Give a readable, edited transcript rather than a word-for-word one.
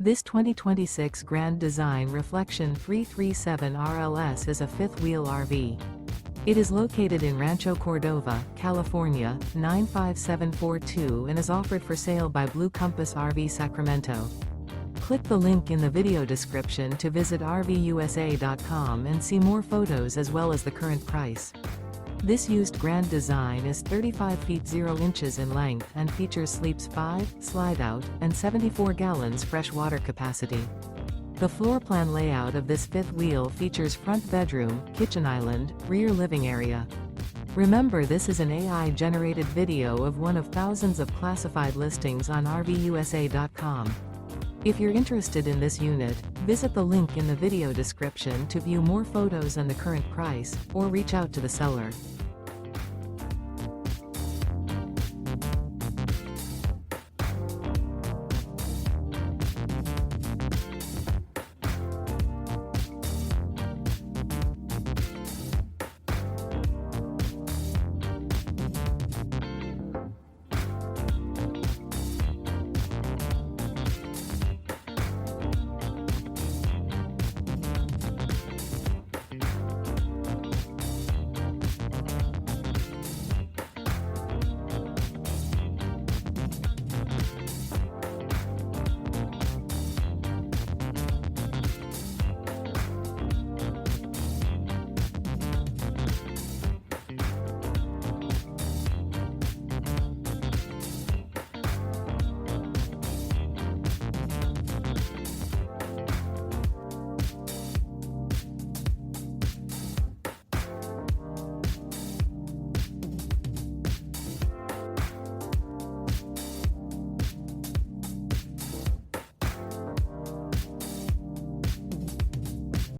This 2026 Grand Design Reflection 337 RLS is a fifth-wheel RV. It is located in Rancho Cordova, California, 95742 and is offered for sale by Blue Compass RV Sacramento. Click the link in the video description to visit RVUSA.com and see more photos as well as the current price. This used Grand Design is 35 feet 0 inches in length and features sleeps 5, Slideout, and 74 gallons fresh water capacity. The floor plan layout of this fifth wheel features front bedroom, kitchen island, rear living area. Remember, this is an AI-generated video of one of thousands of classified listings on RVUSA.com. If you're interested in this unit, visit the link in the video description to view more photos and the current price, or reach out to the seller.